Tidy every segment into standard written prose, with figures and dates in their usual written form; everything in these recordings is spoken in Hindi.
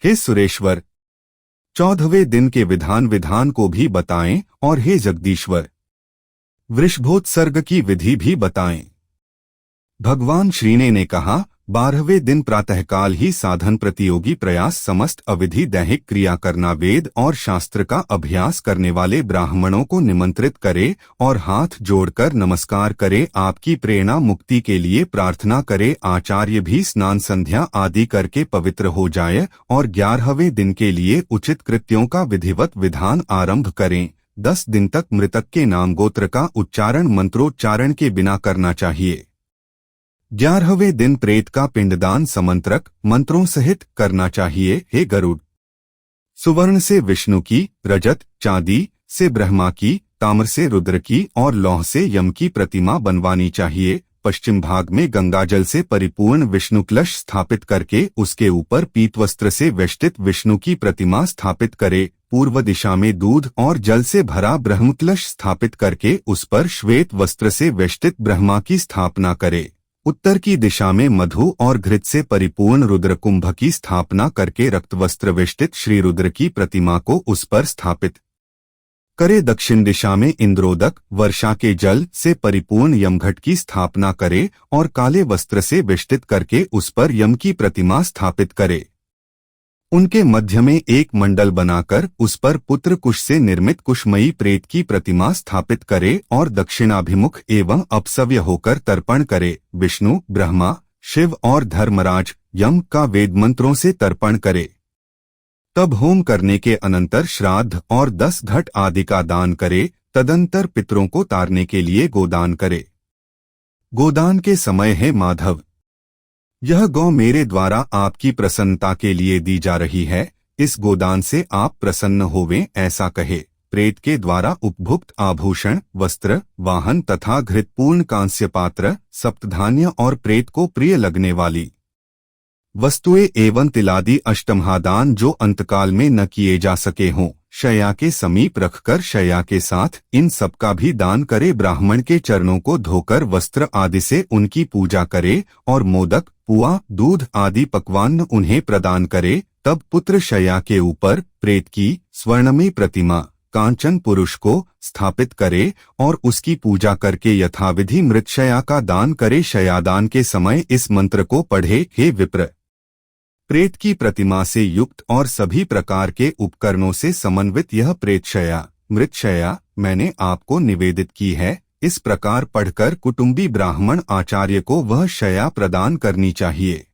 हे सुरेश्वर, 14वें दिन के विधान को भी बताएं, और हे जगदीश्वर, वृषभोत्सर्ग की विधि भी बताएं। भगवान श्रीने ने कहा, 12वें दिन प्रातःकाल ही साधन प्रतियोगी प्रयास समस्त अविधि दैहिक क्रिया करना, वेद और शास्त्र का अभ्यास करने वाले ब्राह्मणों को निमंत्रित करे और हाथ जोड़कर नमस्कार करे, आपकी प्रेरणा मुक्ति के लिए प्रार्थना करे। आचार्य भी स्नान संध्या आदि करके पवित्र हो जाए और 11वें दिन के लिए उचित कृत्यों का विधिवत विधान आरंभ करें। 10 दिन तक मृतक के नाम गोत्र का उच्चारण मंत्रोच्चारण के बिना करना चाहिए। 11वें दिन प्रेत का पिंडदान समंत्रक मंत्रों सहित करना चाहिए। हे गरुड़, सुवर्ण से विष्णु की, रजत चांदी से ब्रह्मा की, ताम्र से रुद्र की और लौह से यम की प्रतिमा बनवानी चाहिए। पश्चिम भाग में गंगाजल से परिपूर्ण विष्णु कलश स्थापित करके उसके ऊपर पीतवस्त्र से वेष्टित विष्णु की प्रतिमा स्थापित करे। पूर्व दिशा में दूध और जल से भरा ब्रह्मकलश स्थापित करके उस पर श्वेत वस्त्र से वेष्टित ब्रह्मा की स्थापना करे। उत्तर की दिशा में मधु और घृत से परिपूर्ण रुद्र कुंभ की स्थापना करके रक्तवस्त्र वेष्टित श्री रुद्र की प्रतिमा को उस पर स्थापित करे। दक्षिण दिशा में इंद्रोदक वर्षा के जल से परिपूर्ण यमघट की स्थापना करे और काले वस्त्र से वेष्टित करके उस पर यम की प्रतिमा स्थापित करे। उनके मध्य में एक मंडल बनाकर उस पर पुत्र कुश से निर्मित कुशमयी प्रेत की प्रतिमा स्थापित करे और दक्षिणाभिमुख एवं अपसव्य होकर तर्पण करे। विष्णु, ब्रह्मा, शिव और धर्मराज यम का वेद मंत्रों से तर्पण करे। तब होम करने के अनंतर श्राद्ध और 10 घट आदि का दान करे। तदंतर पितरों को तारने के लिए गोदान करे। गोदान के समय है माधव, यह गौ मेरे द्वारा आपकी प्रसन्नता के लिए दी जा रही है, इस गोदान से आप प्रसन्न होवें, ऐसा कहे। प्रेत के द्वारा उपभुक्त आभूषण, वस्त्र, वाहन तथा घृतपूर्ण कांस्य पात्र, सप्तधान्य और प्रेत को प्रिय लगने वाली वस्तुएं एवं तिलादि अष्टमहादान जो अंतकाल में न किए जा सके हों, शैया के समीप रखकर शैया के साथ इन सब का भी दान करे। ब्राह्मण के चरणों को धोकर वस्त्र आदि से उनकी पूजा करे और मोदक, पुआ, दूध आदि पकवान उन्हें प्रदान करे। तब पुत्र शैया के ऊपर प्रेत की स्वर्णमयी प्रतिमा कांचन पुरुष को स्थापित करे और उसकी पूजा करके यथाविधि मृतशया का दान करे। शयादान के समय इस मंत्र को पढ़े। हे विप्र, प्रेत की प्रतिमा से युक्त और सभी प्रकार के उपकरणों से समन्वित यह प्रेतशया मृतशया मैंने आपको निवेदित की है। इस प्रकार पढ़कर कुटुंबी ब्राह्मण आचार्य को वह शया प्रदान करनी चाहिए।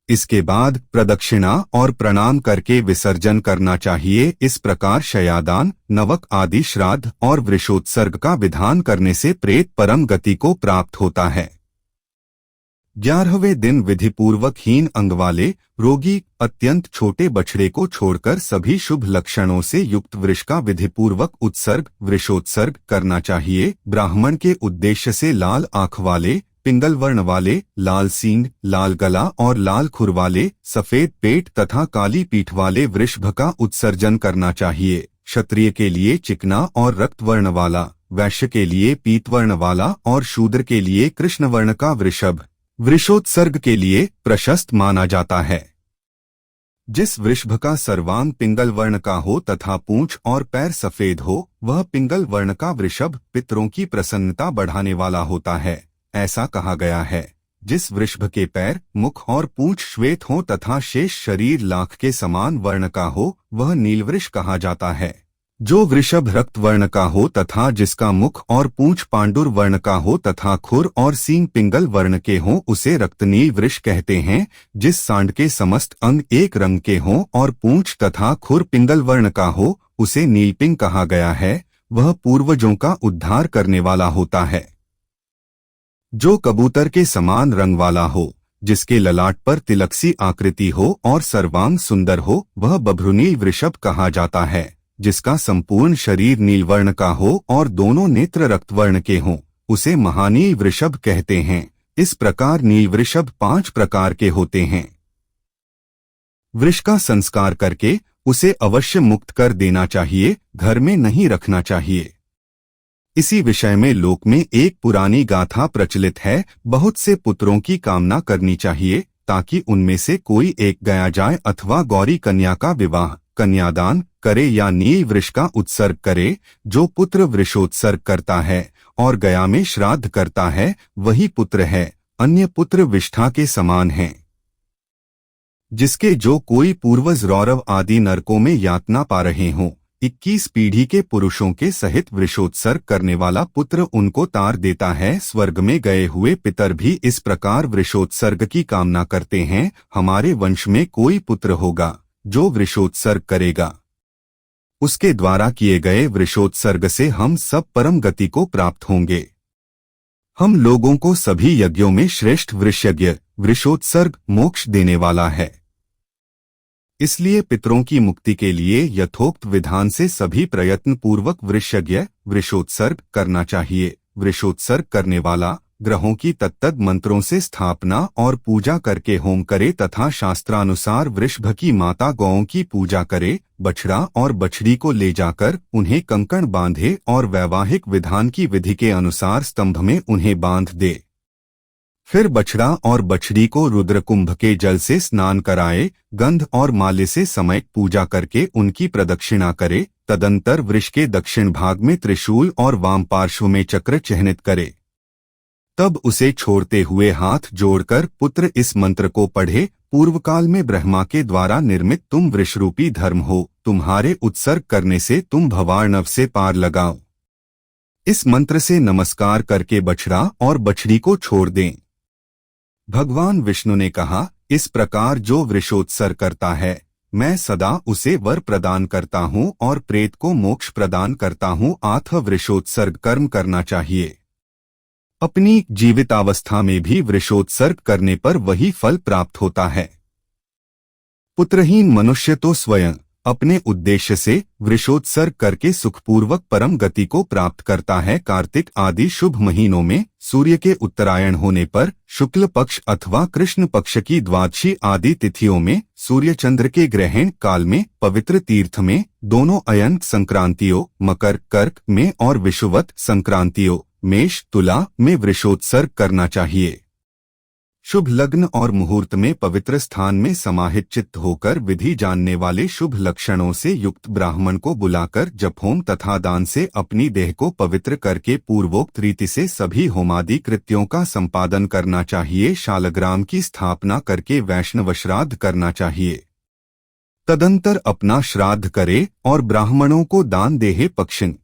इसके बाद प्रदक्षिणा और प्रणाम करके विसर्जन करना चाहिए। इस प्रकार शयादान, नवक आदि श्राद्ध और वृषोत्सर्ग का विधान करने से प्रेत परम गति को प्राप्त होता है। 11वें दिन विधिपूर्वक हीन अंग वाले, रोगी, अत्यंत छोटे बछड़े को छोड़कर सभी शुभ लक्षणों से युक्त वृष का विधिपूर्वक उत्सर्ग वृषोत्सर्ग करना चाहिए। ब्राह्मण के उद्देश्य से लाल आँख वाले, पिंगल वर्ण वाले, लाल सींग, लाल गला और लाल खुर वाले, सफेद पेट तथा काली पीठ वाले वृषभ का उत्सर्जन करना चाहिए। क्षत्रिय के लिए चिकना और रक्त वर्ण वाला, वैश्य के लिए पीत वर्ण वाला और शूद्र के लिए कृष्ण वर्ण का वृषभ वृषोत्सर्ग के लिए प्रशस्त माना जाता है। जिस वृषभ का सर्वांग पिंगल वर्ण का हो तथा पूंछ और पैर सफेद हो, वह पिंगल वर्ण का वृषभ पितरों की प्रसन्नता बढ़ाने वाला होता है। ऐसा कहा गया है, जिस वृषभ के पैर, मुख और पूंछ श्वेत हो तथा शेष शरीर लाख के समान वर्ण का हो, वह नीलवृष कहा जाता है। जो वृषभ रक्त वर्ण का हो तथा जिसका मुख और पूंछ पांडुर वर्ण का हो तथा खुर और सींग पिंगल वर्ण के हों, उसे रक्तनील वृष कहते हैं। जिस सांड के समस्त अंग एक रंग के हों और पूंछ तथा खुर पिंगल वर्ण का हो, उसे नीलपिंग कहा गया है। वह पूर्वजों का उद्धार करने वाला होता है। जो कबूतर के समान रंग वाला हो, जिसके ललाट पर तिलक-सी आकृति हो और सर्वांग सुंदर हो, वह बभ्रुनील वृषभ कहा जाता है। जिसका संपूर्ण शरीर नीलवर्ण का हो और दोनों नेत्र रक्तवर्ण के हों, उसे महानील वृषभ कहते हैं। इस प्रकार नील वृषभ 5 प्रकार के होते हैं। वृष का संस्कार करके उसे अवश्य मुक्त कर देना चाहिए, घर में नहीं रखना चाहिए। इसी विषय में लोक में एक पुरानी गाथा प्रचलित है। बहुत से पुत्रों की कामना करनी चाहिए, ताकि उनमें से कोई एक गया जाए अथवा गौरी कन्या का विवाह कन्यादान करे या नील वृष का उत्सर्ग करे। जो पुत्र वृषोत्सर्ग करता है और गया में श्राद्ध करता है वही पुत्र है, अन्य पुत्र विष्ठा के समान हैं, जिसके जो कोई पूर्वज रौरव आदि नरकों में यातना पा रहे हों। 21 पीढ़ी के पुरुषों के सहित वृषोत्सर्ग करने वाला पुत्र उनको तार देता है। स्वर्ग में गए हुए पितर भी इस प्रकार वृषोत्सर्ग की कामना करते हैं, हमारे वंश में कोई पुत्र होगा जो वृषोत्सर्ग करेगा, उसके द्वारा किए गए वृषोत्सर्ग से हम सब परम गति को प्राप्त होंगे। हम लोगों को सभी यज्ञों में श्रेष्ठ वृषयज्ञ वृषोत्सर्ग मोक्ष देने वाला है। इसलिए पितरों की मुक्ति के लिए यथोक्त विधान से सभी प्रयत्न पूर्वक वृषयज्ञ वृषोत्सर्ग करना चाहिए। वृषोत्सर्ग करने वाला ग्रहों की तत्तद मंत्रों से स्थापना और पूजा करके होम करे तथा शास्त्रानुसार वृषभ की माता गौओं की पूजा करे। बछड़ा और बछड़ी को ले जाकर उन्हें कंकण बांधे और वैवाहिक विधान की विधि के अनुसार स्तंभ में उन्हें बांध दे। फिर बछड़ा और बछड़ी को रुद्रकुंभ के जल से स्नान कराए, गंध और माले से समय पूजा करके उनकी प्रदक्षिणा करे। तदंतर वृष के दक्षिण भाग में त्रिशूल और वाम पार्श्व में चक्र चिह्नित करे। तब उसे छोड़ते हुए हाथ जोड़कर पुत्र इस मंत्र को पढ़े, पूर्वकाल में ब्रह्मा के द्वारा निर्मित तुम वृषरूपी धर्म हो, तुम्हारे उत्सर्ग करने से तुम भवार्णव से पार लगाओ। इस मंत्र से नमस्कार करके बछड़ा और बछड़ी को छोड़ दें। भगवान विष्णु ने कहा, इस प्रकार जो वृषोत्सर्ग करता है मैं सदा उसे वर प्रदान करता हूँ और प्रेत को मोक्ष प्रदान करता हूँ। आथ वृषोत्सर्ग कर्म करना चाहिए। अपनी जीवितावस्था में भी वृषोत्सर्ग करने पर वही फल प्राप्त होता है। पुत्रहीन मनुष्य तो स्वयं अपने उद्देश्य से वृषोत्सर्ग करके सुखपूर्वक परम गति को प्राप्त करता है। कार्तिक आदि शुभ महीनों में सूर्य के उत्तरायण होने पर, शुक्ल पक्ष अथवा कृष्ण पक्ष की द्वादशी आदि तिथियों में, सूर्य चंद्र के ग्रहण काल में, पवित्र तीर्थ में, दोनों अयन संक्रांतियों मकर कर्क में और विषुवत संक्रांतियों मेष तुला में वृषोत्सर्ग करना चाहिए। शुभ लग्न और मुहूर्त में पवित्र स्थान में समाहित चित्त होकर विधि जानने वाले शुभ लक्षणों से युक्त ब्राह्मण को बुलाकर जप होम तथा दान से अपनी देह को पवित्र करके पूर्वोक्त रीति से सभी होमादि कृत्यों का संपादन करना चाहिए। शालग्राम की स्थापना करके वैष्णव श्राद्ध करना चाहिए। तदंतर अपना श्राद्ध करे और ब्राह्मणों को दान देहे। पक्षिण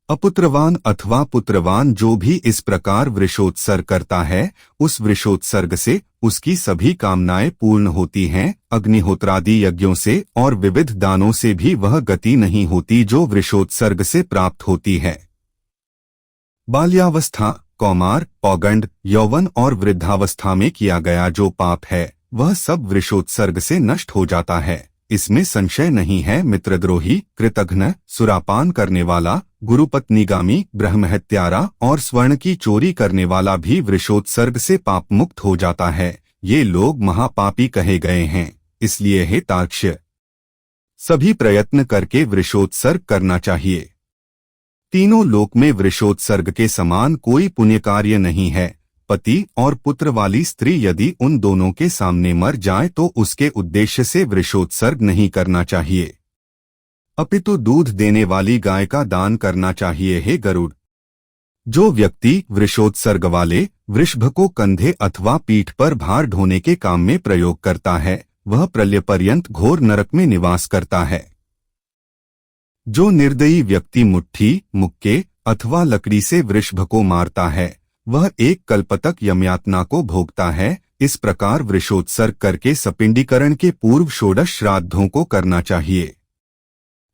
अपुत्रवान अथवा पुत्रवान जो भी इस प्रकार वृषोत्सर्ग करता है, उस वृषोत्सर्ग से उसकी सभी कामनाएं पूर्ण होती हैं। अग्निहोत्रादि यज्ञों से और विविध दानों से भी वह गति नहीं होती जो वृषोत्सर्ग से प्राप्त होती है। बाल्यावस्था, कौमार, पौगंड, यौवन और वृद्धावस्था में किया गया जो पाप है वह सब वृषोत्सर्ग से नष्ट हो जाता है, इसमें संशय नहीं है। मित्रद्रोही, कृतघ्न, सुरापान करने वाला, गुरुपत्नीगामी, ब्रह्महत्यारा और स्वर्ण की चोरी करने वाला भी वृषोत्सर्ग से पाप मुक्त हो जाता है। ये लोग महापापी कहे गए हैं। इसलिए हे तार्क्ष्य, सभी प्रयत्न करके वृषोत्सर्ग करना चाहिए। तीनों लोक में वृषोत्सर्ग के समान कोई पुण्य कार्य नहीं है। पति और पुत्र वाली स्त्री यदि उन दोनों के सामने मर जाए तो उसके उद्देश्य से वृषोत्सर्ग नहीं करना चाहिए, अपितु दूध देने वाली गाय का दान करना चाहिए। हे गरुड़, जो व्यक्ति वृषोत्सर्ग वाले वृषभ को कंधे अथवा पीठ पर भार ढोने के काम में प्रयोग करता है वह प्रलय पर्यंत घोर नरक में निवास करता है। जो निर्दयी व्यक्ति मुट्ठी, मुक्के अथवा लकड़ी से वृषभ को मारता है वह एक कल्प तक यमयातना को भोगता है। इस प्रकार वृषोत्सर्ग करके सपिंडीकरण के पूर्व षोडश श्राद्धों को करना चाहिए।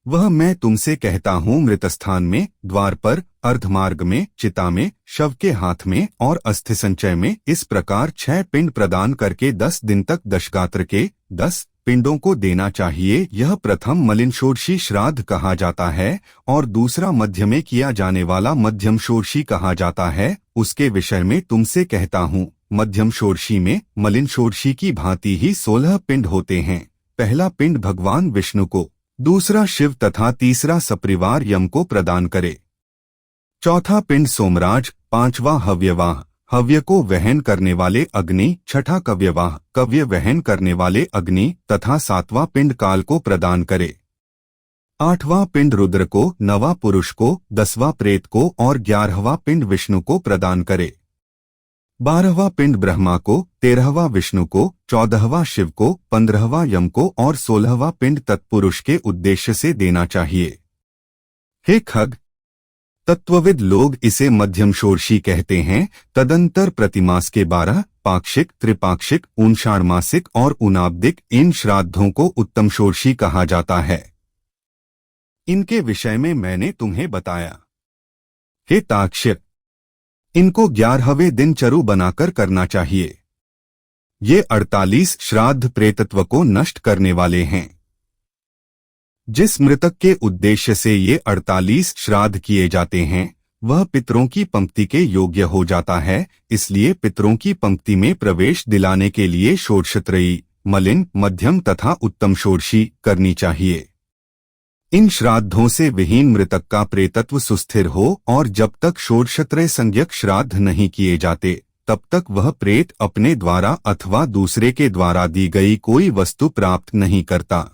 वह मैं तुमसे कहता हूँ मृतस्थान में, द्वार पर, अर्धमार्ग में, चिता में, शव के हाथ में और अस्थि संचय में इस प्रकार 6 पिंड प्रदान करके 10 दिन तक दशगात्र के 10 पिंडों को देना चाहिए। यह प्रथम मलिन षोडशी श्राद्ध कहा जाता है और दूसरा मध्य में किया जाने वाला मध्यम षोडशी कहा जाता है। उसके विषय में तुमसे कहता हूँ, मध्यम षोडशी में मलिन षोडशी की भांति ही 16 पिंड होते हैं। पहला पिंड भगवान विष्णु को, दूसरा शिव तथा तीसरा सपरिवार यम को प्रदान करे। चौथा पिंड सोमराज, पांचवा हव्यवाह हव्य को वहन करने वाले अग्नि, छठा कव्यवाह कव्य वहन करने वाले अग्नि तथा सातवां पिंड काल को प्रदान करे। आठवां पिंड रुद्र को, नवां पुरुष को, 10वां प्रेत को और 11वां पिंड विष्णु को प्रदान करे। 12वां पिंड ब्रह्मा को, 13वां विष्णु को, 14वां शिव को, 15वां यम को और 16वां पिंड तत्पुरुष के उद्देश्य से देना चाहिए। हे खग, तत्वविद लोग इसे मध्यम षोडशी कहते हैं। तदंतर प्रतिमास के 12 पाक्षिक, त्रिपाक्षिक, ऊनषाणमासिक और ऊनाब्दिक इन श्राद्धों को उत्तम षोडशी कहा जाता है। इनके विषय में मैंने तुम्हें बताया। हे ताक्ष्य, इनको 11वें दिन चरु बनाकर करना चाहिए। ये 48 श्राद्ध प्रेतत्व को नष्ट करने वाले हैं। जिस मृतक के उद्देश्य से ये 48 श्राद्ध किए जाते हैं वह पितरों की पंक्ति के योग्य हो जाता है। इसलिए पितरों की पंक्ति में प्रवेश दिलाने के लिए षोडशत्रयी, मलिन, मध्यम तथा उत्तम षोडशी करनी चाहिए। इन श्राद्धों से विहीन मृतक का प्रेतत्व सुस्थिर हो और जब तक षोडशत्रय संज्ञक श्राद्ध नहीं किए जाते तब तक वह प्रेत अपने द्वारा अथवा दूसरे के द्वारा दी गई कोई वस्तु प्राप्त नहीं करता।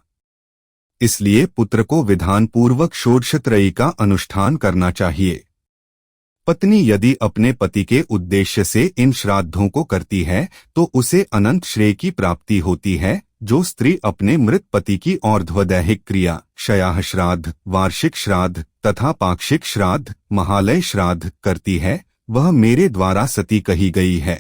इसलिए पुत्र को विधानपूर्वक षोडशत्रयी का अनुष्ठान करना चाहिए। पत्नी यदि अपने पति के उद्देश्य से इन श्राद्धों को करती है तो उसे अनंत श्रेय की प्राप्ति होती है। जो स्त्री अपने मृत पति की और्ध्वदैहिक क्रिया, शयाह श्राद्ध, वार्षिक श्राद्ध तथा पाक्षिक श्राद्ध, महालय श्राद्ध करती है वह मेरे द्वारा सती कही गई है।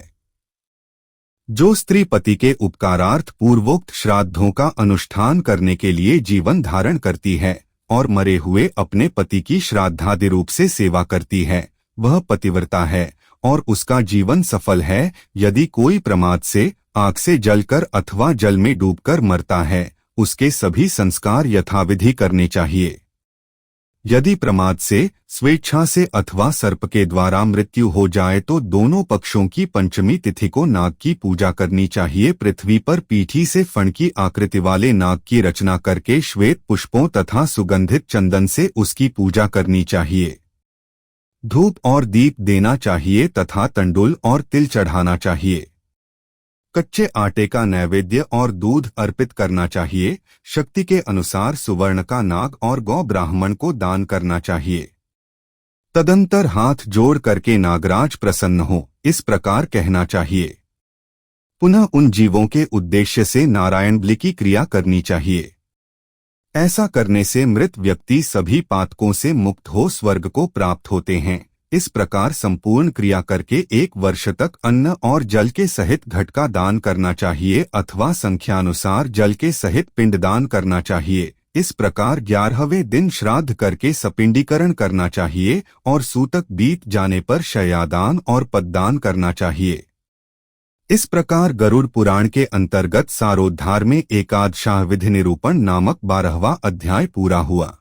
जो स्त्री पति के उपकारार्थ पूर्वोक्त श्राद्धों का अनुष्ठान करने के लिए जीवन धारण करती है और मरे हुए अपने पति की श्राद्धादि रूप से सेवा करती है वह पतिव्रता है और उसका जीवन सफल है। यदि कोई प्रमाद से आग से जलकर अथवा जल में डूबकर मरता है उसके सभी संस्कार यथाविधि करने चाहिए। यदि प्रमाद से, स्वेच्छा से अथवा सर्प के द्वारा मृत्यु हो जाए तो दोनों पक्षों की पंचमी तिथि को नाग की पूजा करनी चाहिए। पृथ्वी पर पीठी से फण की आकृति वाले नाग की रचना करके श्वेत पुष्पों तथा सुगंधित चंदन से उसकी पूजा करनी चाहिए। धूप और दीप देना चाहिए तथा तंडुल और तिल चढ़ाना चाहिए। कच्चे आटे का नैवेद्य और दूध अर्पित करना चाहिए। शक्ति के अनुसार सुवर्ण का नाग और गौ ब्राह्मण को दान करना चाहिए। तदंतर हाथ जोड़ करके नागराज प्रसन्न हो इस प्रकार कहना चाहिए। पुनः उन जीवों के उद्देश्य से नारायण बलि की क्रिया करनी चाहिए। ऐसा करने से मृत व्यक्ति सभी पातकों से मुक्त हो स्वर्ग को प्राप्त होते हैं। इस प्रकार संपूर्ण क्रिया करके 1 वर्ष तक अन्न और जल के सहित घट का दान करना चाहिए अथवा संख्यानुसार जल के सहित पिंडदान करना चाहिए। इस प्रकार 11वें दिन श्राद्ध करके सपिंडीकरण करना चाहिए और सूतक बीत जाने पर शय्यादान और पददान करना चाहिए। इस प्रकार गरुड़ पुराण के अंतर्गत सारोद्धार में एकादशाह विधि निरूपण नामक 12वां अध्याय पूरा हुआ।